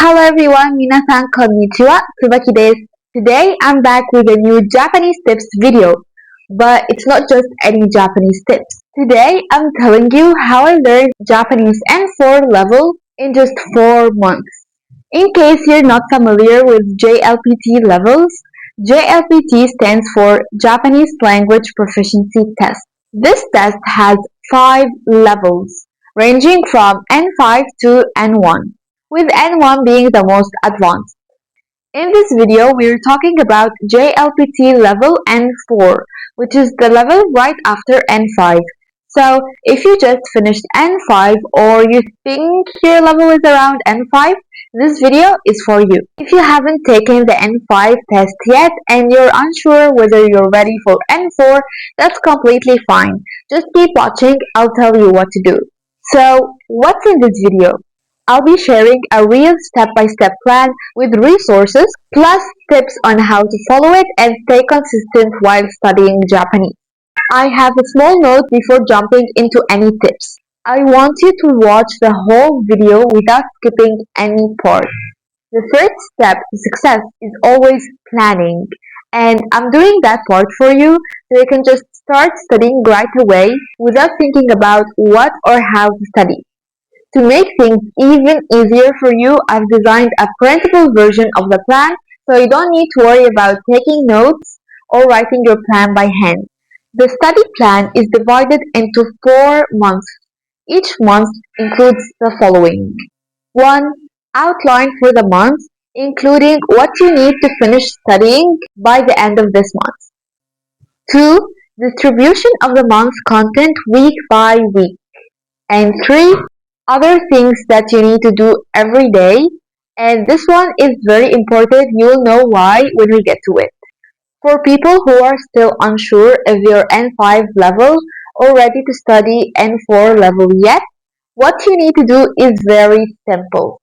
Hello everyone, minasan konnichiwa, Tsubaki desu. Today I'm back with a new Japanese tips video. But it's not just any Japanese tips. Today I'm telling you how I learned Japanese N4 level in just 4 months. In case you're not familiar with JLPT levels, JLPT stands for Japanese Language Proficiency Test. This test has 5 levels, ranging from N5 to N1, with N1 being the most advanced. In this video, we're talking about JLPT level N4, which is the level right after N5. So, if you just finished N5 or you think your level is around N5, this video is for you. If you haven't taken the N5 test yet and you're unsure whether you're ready for N4, that's completely fine. Just keep watching, I'll tell you what to do. So, what's in this video? I'll be sharing a real step-by-step plan with resources plus tips on how to follow it and stay consistent while studying Japanese. I have a small note before jumping into any tips. I want you to watch the whole video without skipping any part. The first step to success is always planning, and I'm doing that part for you so you can just start studying right away without thinking about what or how to study. To make things even easier for you, I've designed a printable version of the plan so you don't need to worry about taking notes or writing your plan by hand. The study plan is divided into 4 months. Each month includes the following. 1. Outline for the month, including what you need to finish studying by the end of this month. 2. Distribution of the month's content week by week. And 3. Other things that you need to do every day. And this one is very important. You'll know why when we get to it. For people who are still unsure if you're N5 level or ready to study N4 level yet, what you need to do is very simple.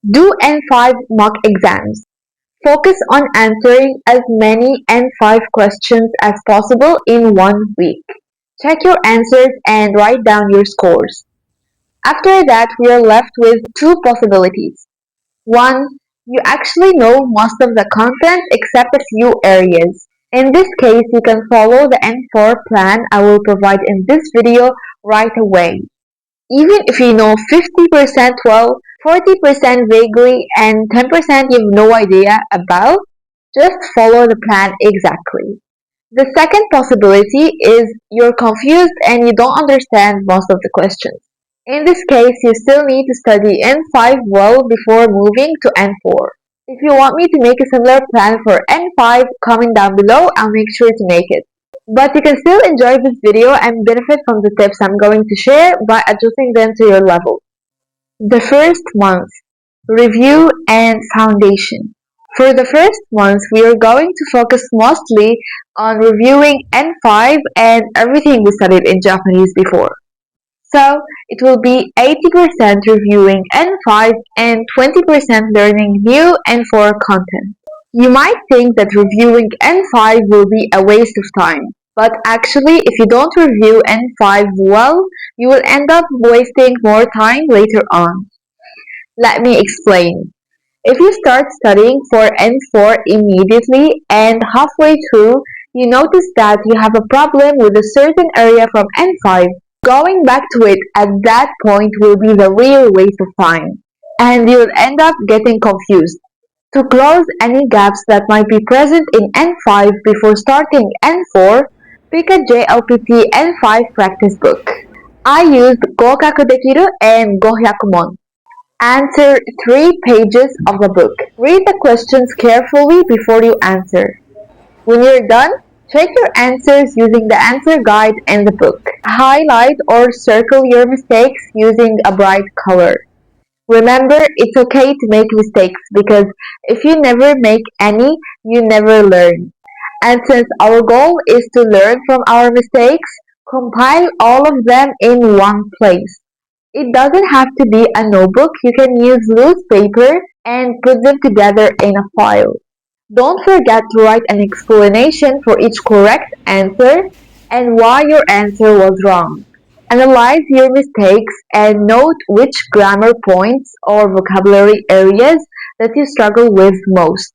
Do N5 mock exams. Focus on answering as many N5 questions as possible in 1 week. Check your answers and write down your scores. After that, we are left with 2 possibilities. 1. You actually know most of the content except a few areas. In this case, you can follow the N4 plan I will provide in this video right away. Even if you know 50% well, 40% vaguely, and 10% you have no idea about, just follow the plan exactly. The second possibility is you're confused and you don't understand most of the questions. In this case, you still need to study N5 well before moving to N4. If you want me to make a similar plan for N5, comment down below, I'll make sure to make it. But you can still enjoy this video and benefit from the tips I'm going to share by adjusting them to your level. The first month, review and foundation. For the first month, we are going to focus mostly on reviewing N5 and everything we studied in Japanese before. So, it will be 80% reviewing N5 and 20% learning new N4 content. You might think that reviewing N5 will be a waste of time, but actually if you don't review N5 well, you will end up wasting more time later on. Let me explain. If you start studying for N4 immediately and halfway through, you notice that you have a problem with a certain area from N5, going back to it at that point will be the real waste of time, and you'll end up getting confused. To close any gaps that might be present in N5 before starting N4, pick a JLPT N5 practice book. I used Gokaku Dekiru and Gohyakumon. Answer 3 pages of the book. Read the questions carefully before you answer. When you're done, check your answers using the answer guide in the book. Highlight or circle your mistakes using a bright color. Remember, it's okay to make mistakes because if you never make any, you never learn. And since our goal is to learn from our mistakes, compile all of them in one place. It doesn't have to be a notebook. You can use loose paper and put them together in a file. Don't forget to write an explanation for each correct answer and why your answer was wrong. Analyze your mistakes and note which grammar points or vocabulary areas that you struggle with most.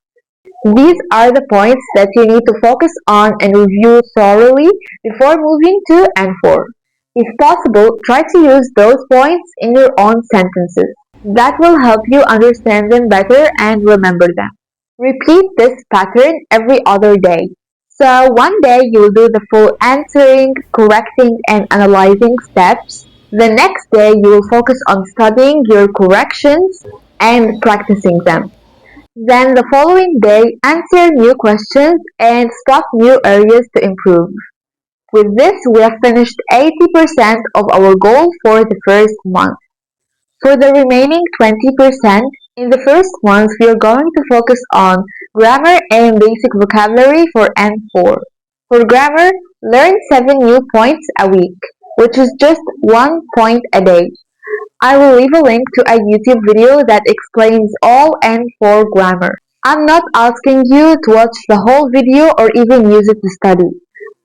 These are the points that you need to focus on and review thoroughly before moving to N4. If possible, try to use those points in your own sentences. That will help you understand them better and remember them. Repeat this pattern every other day. So one day you will do the full answering, correcting, and analyzing steps. The next day you will focus on studying your corrections and practicing them. Then the following day, answer new questions and spot new areas to improve. With this, we have finished 80% of our goal for the first month. For the remaining 20%, in the first month, we are going to focus on grammar and basic vocabulary for N4. For grammar, learn 7 new points a week, which is just 1 point a day. I will leave a link to a YouTube video that explains all N4 grammar. I'm not asking you to watch the whole video or even use it to study,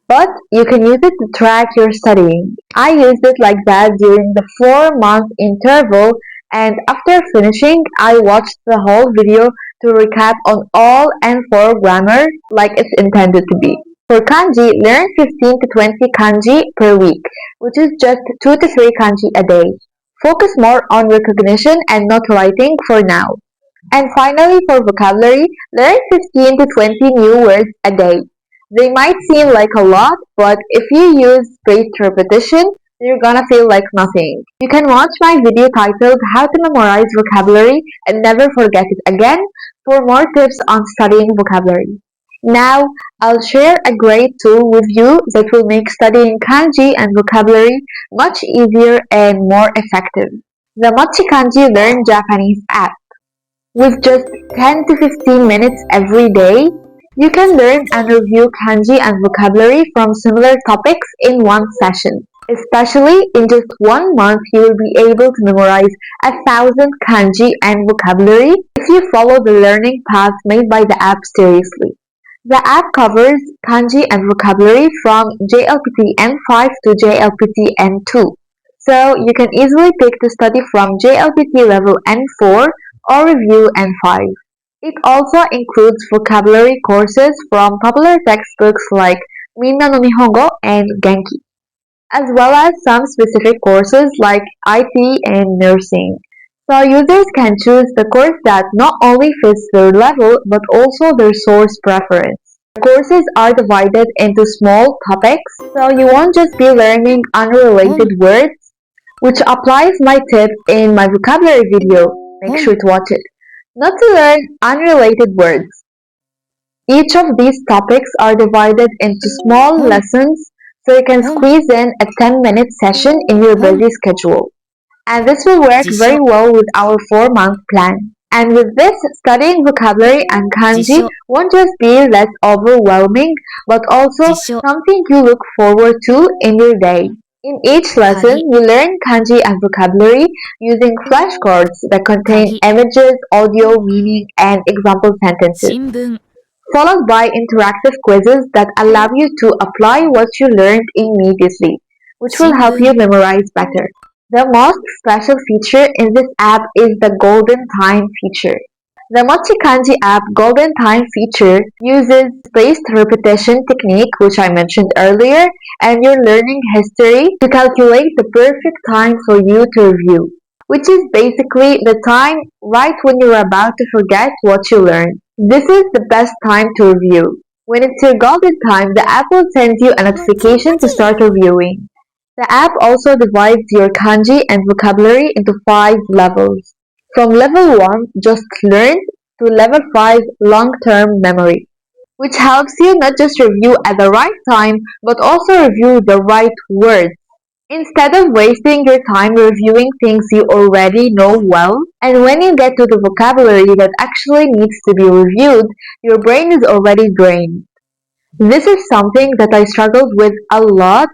but you can use it to track your studying. I used it like that during the 4-month interval, and after finishing, I watched the whole video to recap on all N4 grammar like it's intended to be. For kanji, learn 15 to 20 kanji per week, which is just 2 to 3 kanji a day. Focus more on recognition and not writing for now. And finally, for vocabulary, learn 15 to 20 new words a day. They might seem like a lot, but if you use spaced repetition, you're gonna feel like nothing. You can watch my video titled How to Memorize Vocabulary and Never Forget It Again for more tips on studying vocabulary. Now, I'll share a great tool with you that will make studying kanji and vocabulary much easier and more effective. The Mochi Kanji Learn Japanese app. With just 10 to 15 minutes every day, you can learn and review kanji and vocabulary from similar topics in one session. Especially in just 1 month, you will be able to memorize 1,000 kanji and vocabulary if you follow the learning path made by the app seriously. The app covers kanji and vocabulary from JLPT N5 to JLPT N2, so you can easily pick to study from JLPT level N4 or review N5. It also includes vocabulary courses from popular textbooks like Minna no Nihongo and Genki, as well as some specific courses like IT and nursing. So users can choose the course that not only fits their level but also their source preference. The courses are divided into small topics, so you won't just be learning unrelated words, which applies my tip in my vocabulary video. Make sure to watch it. Not to learn unrelated words. Each of these topics are divided into small lessons so you can squeeze in a 10-minute session in your busy schedule. And this will work very well with our 4-month plan. And with this, studying vocabulary and kanji won't just be less overwhelming, but also something you look forward to in your day. In each lesson, you learn kanji and vocabulary using flashcards that contain images, audio, meaning, and example sentences, followed by interactive quizzes that allow you to apply what you learned immediately, which will help you memorize better. The most special feature in this app is the Golden Time feature. The Mochi Kanji app Golden Time feature uses spaced repetition technique, which I mentioned earlier, and your learning history to calculate the perfect time for you to review, which is basically the time right when you're about to forget what you learned. This is the best time to review. When it's your golden time, the app will send you a notification to start reviewing. The app also divides your kanji and vocabulary into 5 levels. From level 1, just learn, to level 5, long-term memory, which helps you not just review at the right time, but also review the right words. Instead of wasting your time reviewing things you already know well, and when you get to the vocabulary that actually needs to be reviewed, your brain is already drained. This is something that I struggled with a lot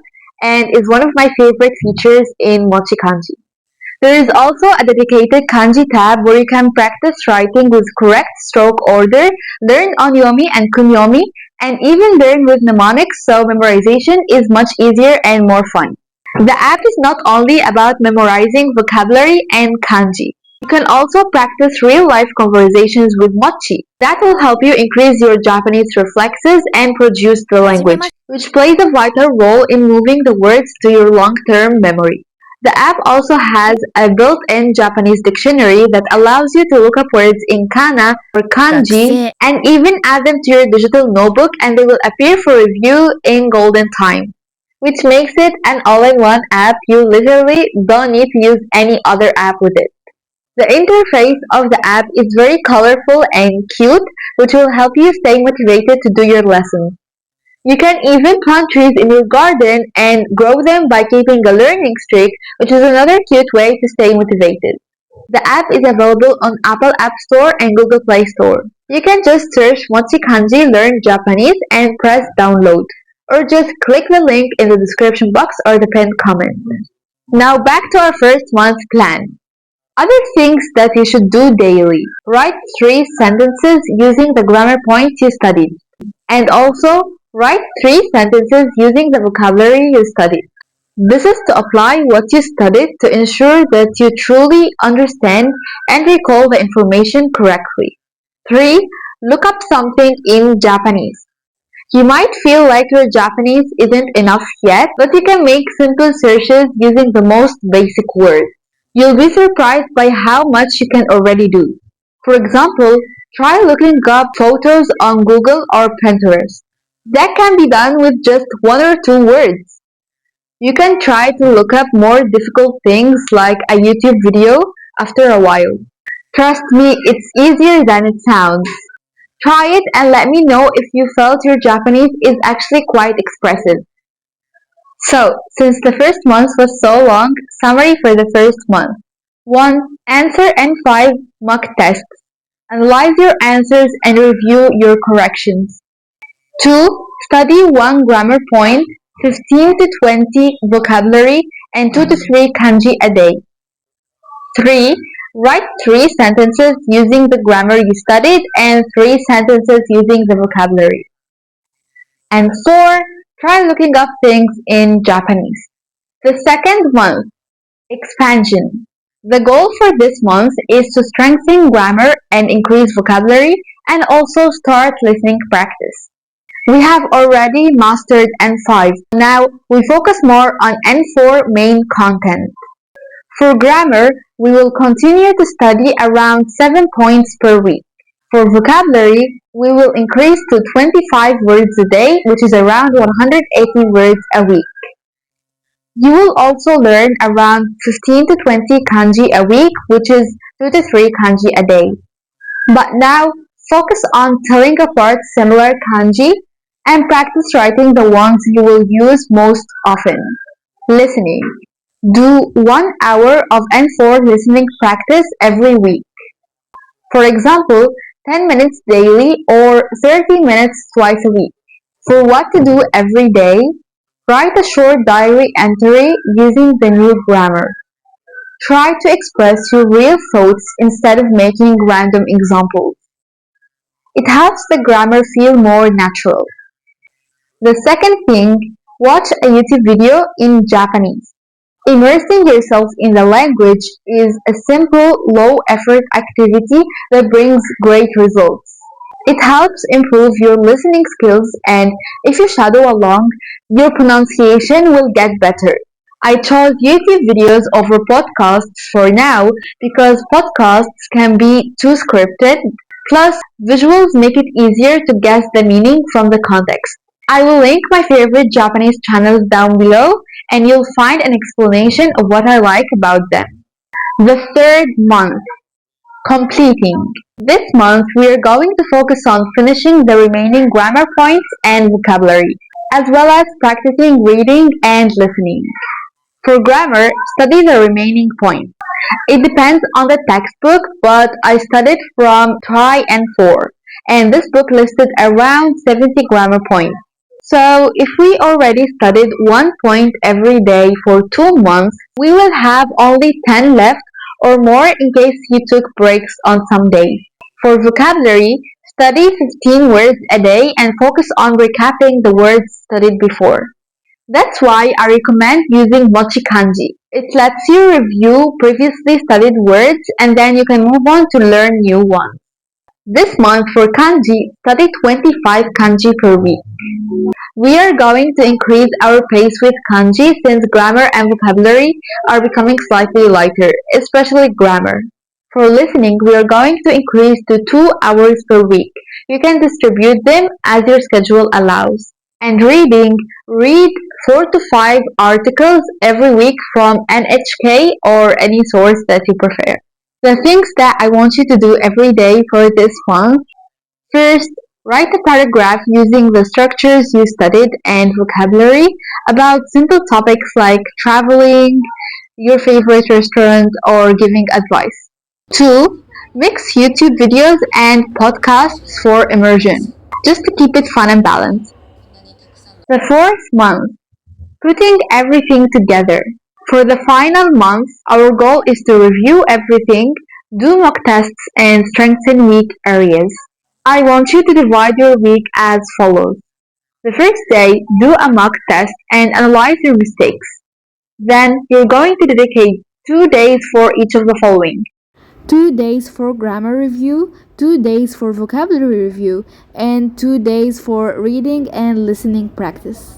and is one of my favorite features in Mochi Kanji. There is also a dedicated kanji tab where you can practice writing with correct stroke order, learn onyomi and kunyomi, and even learn with mnemonics, so memorization is much easier and more fun. The app is not only about memorizing vocabulary and kanji. You can also practice real-life conversations with Mochi. That will help you increase your Japanese reflexes and produce the language, which plays a vital role in moving the words to your long-term memory. The app also has a built-in Japanese dictionary that allows you to look up words in kana or kanji and even add them to your digital notebook and they will appear for review in golden time, which makes it an all-in-one app. You literally don't need to use any other app with it. The interface of the app is very colorful and cute, which will help you stay motivated to do your lessons. You can even plant trees in your garden and grow them by keeping a learning streak, which is another cute way to stay motivated. The app is available on Apple App Store and Google Play Store. You can just search Mochi Kanji Learn Japanese and press download, or just click the link in the description box or the pinned comment. Now back to our first month plan. Other things that you should do daily. Write 3 sentences using the grammar points you studied. And also, write 3 sentences using the vocabulary you studied. This is to apply what you studied to ensure that you truly understand and recall the information correctly. 3. Look up something in Japanese. You might feel like your Japanese isn't enough yet, but you can make simple searches using the most basic words. You'll be surprised by how much you can already do. For example, try looking up photos on Google or Pinterest. That can be done with just 1 or 2 words. You can try to look up more difficult things like a YouTube video after a while. Trust me, it's easier than it sounds. Try it and let me know if you felt your Japanese is actually quite expressive. So, since the first month was so long, summary for the first month. 1. Answer N5 mock tests. Analyze your answers and review your corrections. 2. Study 1 grammar point, 15 to 20 vocabulary, and 2 to 3 kanji a day. 3. Write 3 sentences using the grammar you studied and 3 sentences using the vocabulary. And 4. Try looking up things in Japanese. The second month, expansion. The goal for this month is to strengthen grammar and increase vocabulary and also start listening practice. We have already mastered N5. Now we focus more on N4 main content. For grammar, we will continue to study around 7 points per week. For vocabulary, we will increase to 25 words a day, which is around 180 words a week. You will also learn around 15 to 20 kanji a week, which is 2 to 3 kanji a day. But now, focus on telling apart similar kanji and practice writing the ones you will use most often. Listening. Do 1 hour of N4 listening practice every week. For example, 10 minutes daily or 30 minutes twice a week. For what to do every day, write a short diary entry using the new grammar. Try to express your real thoughts instead of making random examples. It helps the grammar feel more natural. The second thing, watch a YouTube video in Japanese. Immersing yourself in the language is a simple, low-effort activity that brings great results. It helps improve your listening skills and if you shadow along, your pronunciation will get better. I chose YouTube videos over podcasts for now because podcasts can be too scripted, plus visuals make it easier to guess the meaning from the context. I will link my favorite Japanese channels down below and you'll find an explanation of what I like about them. The third month, completing. This month we are going to focus on finishing the remaining grammar points and vocabulary, as well as practicing reading and listening. For grammar, study the remaining points. It depends on the textbook, but I studied from Try N4, and this book listed around 70 grammar points. So if we already studied 1 point every day for 2 months, we will have only 10 left or more in case you took breaks on some days. For vocabulary, study 15 words a day and focus on recapping the words studied before. That's why I recommend using Mochi Kanji. It lets you review previously studied words and then you can move on to learn new ones. This month for kanji, study 25 kanji per week. We are going to increase our pace with kanji since grammar and vocabulary are becoming slightly lighter, especially grammar. For listening, we are going to increase to 2 hours per week. You can distribute them as your schedule allows. And reading, read 4 to 5 articles every week from NHK or any source that you prefer. The things that I want you to do every day for this month: first, write a paragraph using the structures you studied and vocabulary about simple topics like traveling, your favorite restaurant, or giving advice. 2. Mix YouTube videos and podcasts for immersion, just to keep it fun and balanced. The fourth month, putting everything together. For the final month, our goal is to review everything, do mock tests, and strengthen weak areas. I want you to divide your week as follows. The first day, do a mock test and analyze your mistakes. Then, you're going to dedicate 2 days for each of the following. 2 days for grammar review, 2 days for vocabulary review, and 2 days for reading and listening practice.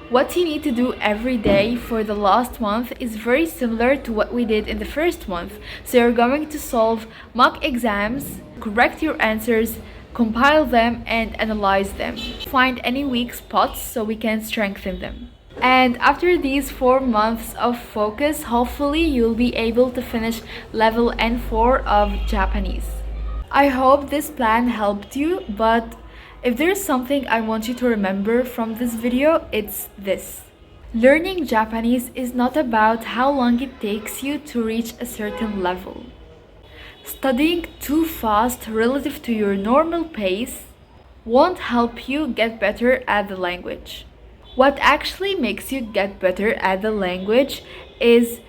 What you need to do every day for the last month is very similar to what we did in the first month. So you're going to solve mock exams, correct your answers, compile them, and analyze them. Find any weak spots so we can strengthen them. And after these 4 months of focus, hopefully you'll be able to finish level N4 of Japanese. I hope this plan helped you, but if there's something I want you to remember from this video, it's this. Learning Japanese is not about how long it takes you to reach a certain level. Studying too fast relative to your normal pace won't help you get better at the language. What actually makes you get better at the language is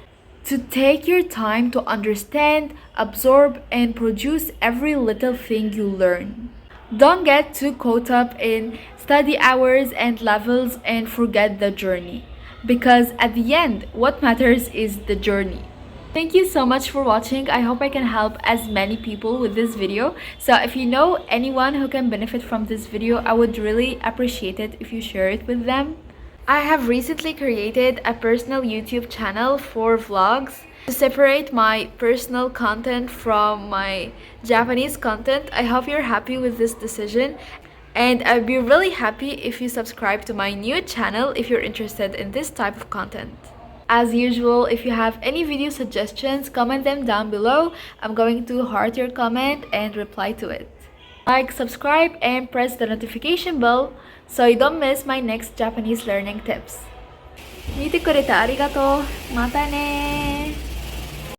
to take your time to understand, absorb, and produce every little thing you learn. Don't get too caught up in study hours and levels and forget the journey. Because at the end, what matters is the journey. Thank you so much for watching. I hope I can help as many people with this video. So if you know anyone who can benefit from this video, I would really appreciate it if you share it with them. I have recently created a personal YouTube channel for vlogs to separate my personal content from my Japanese content. I hope you're happy with this decision, and I'd be really happy if you subscribe to my new channel if you're interested in this type of content. As usual, if you have any video suggestions, comment them down below. I'm going to heart your comment and reply to it. Like, subscribe, and press the notification bell so you don't miss my next Japanese learning tips. 見てくれてありがとう。またね